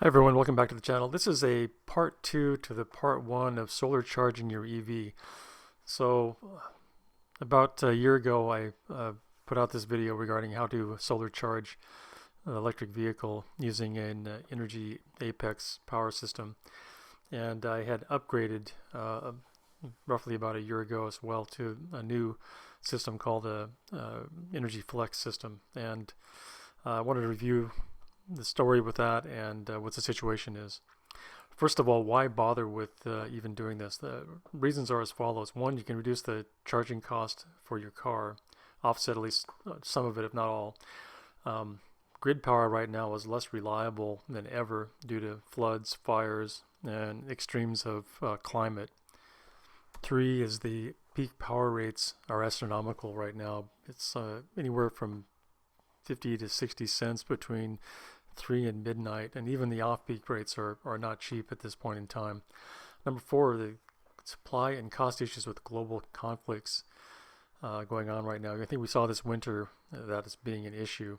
Hi everyone, welcome back to the channel. This is a part 2 to the part 1 of solar charging your EV. So about a year ago I put out this video regarding how to solar charge an electric vehicle using an Energy Apex power system. And I had upgraded roughly about a year ago as well to a new system called the Inergy Flex system. And I wanted to review the story with that and what the situation is. First of all, why bother with even doing this? The reasons are as follows. One, you can reduce the charging cost for your car, offset at least some of it, if not all. Grid power right now is less reliable than ever due to floods, fires, and extremes of climate. Three is the peak power rates are astronomical right now. It's anywhere from 50 to 60 cents between 3 and midnight, and even the off-peak rates are not cheap at this point in time. Number four, the supply and cost issues with global conflicts going on right now. I think we saw this winter that is being an issue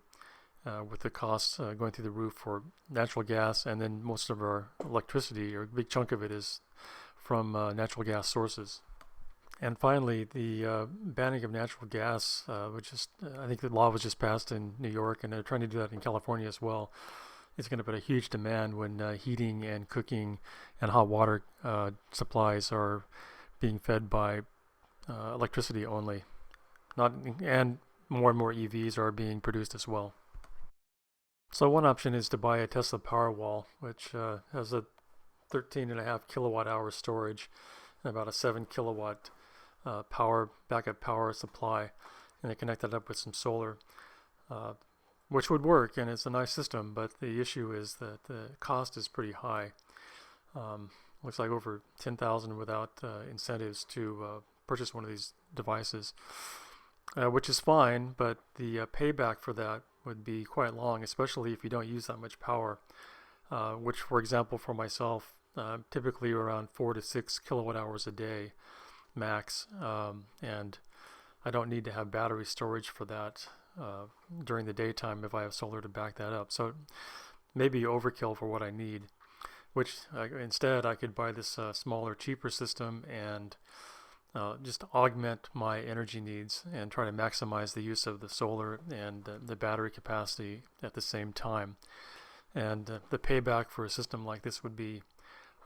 with the costs going through the roof for natural gas, and then most of our electricity, or a big chunk of it, is from natural gas sources. And finally, the banning of natural gas, which is, I think the law was just passed in New York, and they're trying to do that in California as well. It's going to put a huge demand when heating and cooking and hot water supplies are being fed by electricity only. And more and more EVs are being produced as well. So one option is to buy a Tesla Powerwall, which has a 13.5 kilowatt hour storage and about a 7 kilowatt backup power supply, and they connect that up with some solar, which would work, and it's a nice system, but the issue is that the cost is pretty high. Looks like over $10,000 without incentives to purchase one of these devices, which is fine, but the payback for that would be quite long, especially if you don't use that much power, which, for example, for myself, typically around 4 to 6 kilowatt hours a day max, and I don't need to have battery storage for that during the daytime if I have solar to back that up. So maybe overkill for what I need, which instead I could buy this smaller, cheaper system and just augment my energy needs and try to maximize the use of the solar and the battery capacity at the same time. And the payback for a system like this would be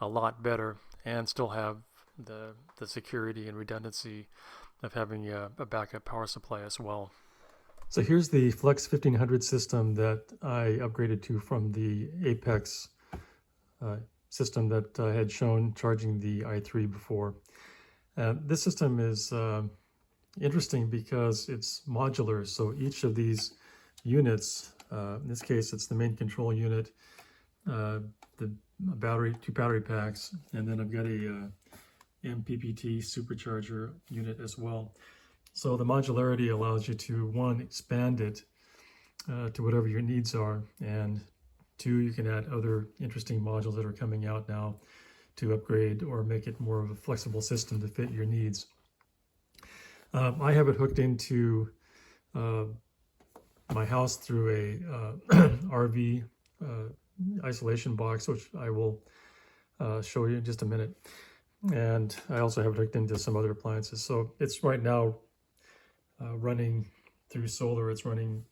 a lot better and still have the security and redundancy of having a backup power supply as well. So here's the Flex 1500 system that I upgraded to from the Apex system that I had shown charging the i3 before. This system is interesting because it's modular, so each of these units, in this case it's the main control unit, the two battery packs, and then I've got a MPPT supercharger unit as well. So the modularity allows you to, one, expand it to whatever your needs are, and two, you can add other interesting modules that are coming out now to upgrade or make it more of a flexible system to fit your needs. I have it hooked into my house through a RV isolation box, which I will show you in just a minute. And I also have it hooked into some other appliances. So it's right now running through solar. It's running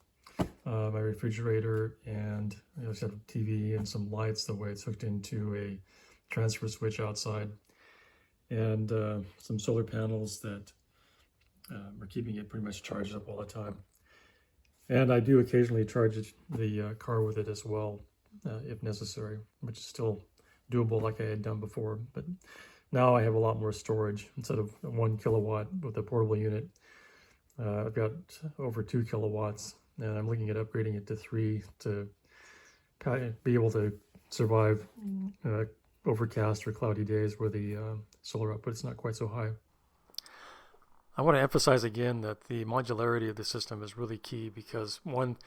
my refrigerator, and I also have a TV and some lights the way it's hooked into a transfer switch outside, and some solar panels that are keeping it pretty much charged up all the time. And I do occasionally charge the car with it as well, if necessary, which is still doable like I had done before. But now I have a lot more storage. Instead of 1 kilowatt with a portable unit, I've got over 2 kilowatts, and I'm looking at upgrading it to 3 to be able to survive overcast or cloudy days where the solar output is not quite so high. I want to emphasize again that the modularity of the system is really key because, one,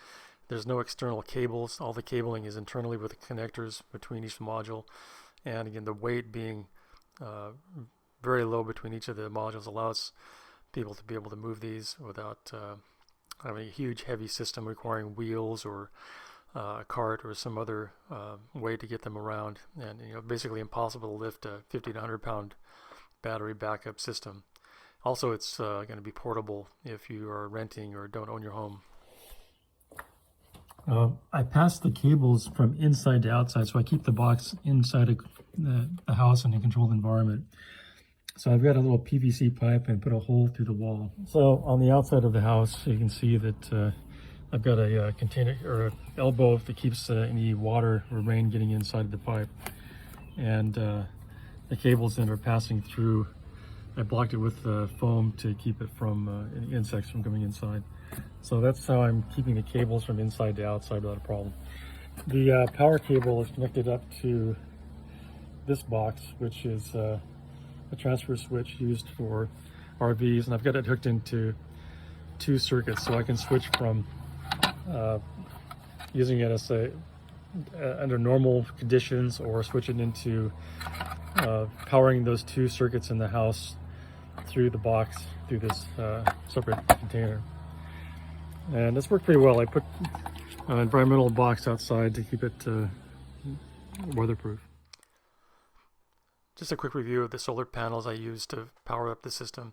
there's no external cables. All the cabling is internally with the connectors between each module, and again, the weight being very low between each of the modules allows people to be able to move these without having a huge heavy system requiring wheels or a cart or some other way to get them around, and basically impossible to lift a 50 to 100 pound battery backup system. Also, it's going to be portable if you are renting or don't own your home. I pass the cables from inside to outside, so I keep the box inside of the house in a controlled environment. So I've got a little PVC pipe and put a hole through the wall. So on the outside of the house, you can see that I've got a container or an elbow that keeps any water or rain getting inside the pipe. And the cables then are passing through. I blocked it with foam to keep it from any insects from coming inside. So that's how I'm keeping the cables from inside to outside without a problem. The power cable is connected up to this box, which is a transfer switch used for RVs, and I've got it hooked into 2 circuits, so I can switch from using it as under normal conditions, or switch it into powering those 2 circuits in the house through the box, through this separate container. And it's worked pretty well. I put an environmental box outside to keep it weatherproof. Just a quick review of the solar panels I use to power up the system.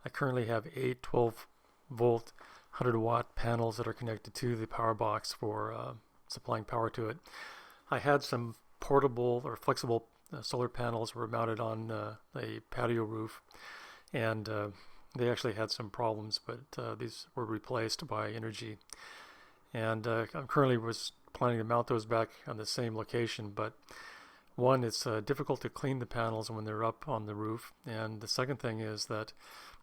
I currently have 8 12-volt 100-watt panels that are connected to the power box for supplying power to it. I had some portable or flexible solar panels were mounted on a patio roof, and they actually had some problems, but these were replaced by Inergy. And I'm currently planning to mount those back on the same location, but one, it's difficult to clean the panels when they're up on the roof, and the second thing is that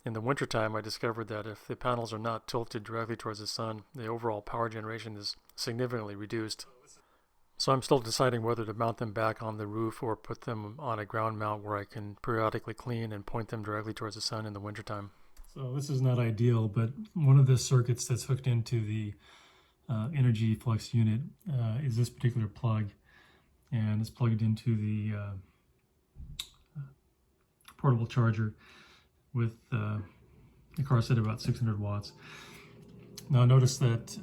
in the wintertime I discovered that if the panels are not tilted directly towards the sun, the overall power generation is significantly reduced. So I'm still deciding whether to mount them back on the roof or put them on a ground mount where I can periodically clean and point them directly towards the sun in the wintertime. So this is not ideal, but one of the circuits that's hooked into the Inergy Flex unit is this particular plug, and it's plugged into the portable charger with the car set about 600 watts. Now notice that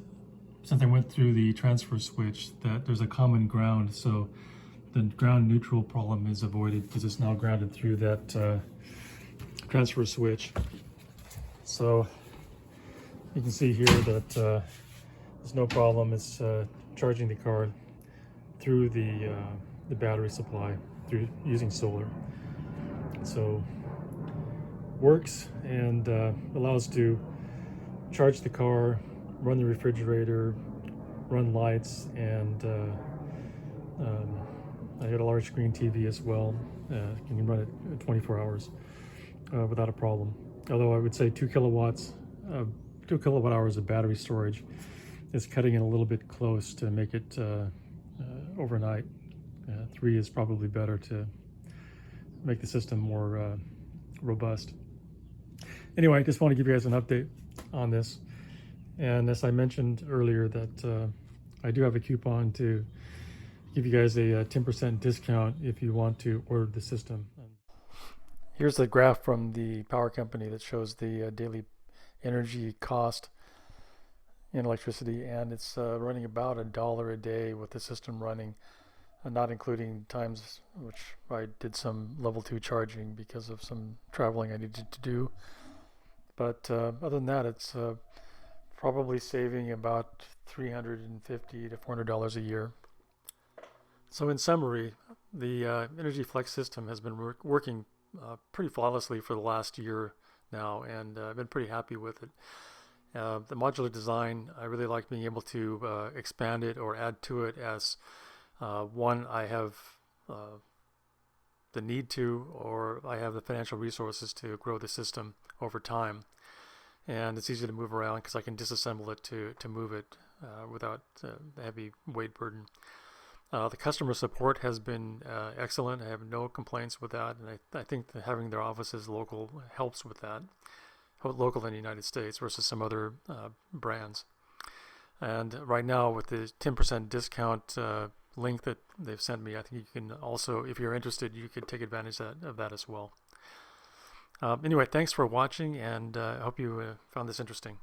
since I went through the transfer switch, that there's a common ground, so the ground neutral problem is avoided because it's now grounded through that transfer switch. So you can see here that there's no problem. It's charging the car through the battery supply through using solar. So works and allows to charge the car, run the refrigerator, run lights, and I got a large screen TV as well. You can run it 24 hours without a problem. Although I would say 2 kilowatt hours of battery storage is cutting it a little bit close to make it overnight. 3 is probably better to make the system more robust. Anyway, I just want to give you guys an update on this. And as I mentioned earlier, that I do have a coupon to give you guys a 10% discount if you want to order the system. Here's the graph from the power company that shows the daily energy cost in electricity, and it's running about $1 a day with the system running, not including times which I did some level 2 charging because of some traveling I needed to do. But other than that, it's probably saving about $350 to $400 a year. So in summary, the Inergy Flex system has been working pretty flawlessly for the last year now, and I've been pretty happy with it. The modular design, I really like being able to expand it or add to it as one, I have the need to, or I have the financial resources to grow the system over time. And it's easy to move around because I can disassemble it to move it without the heavy weight burden. The customer support has been excellent. I have no complaints with that, and I think that having their offices local helps with that, local in the United States versus some other brands. And right now with the 10% discount link that they've sent me, I think you can also, if you're interested, you could take advantage of that as well. Anyway, thanks for watching, and I hope you found this interesting.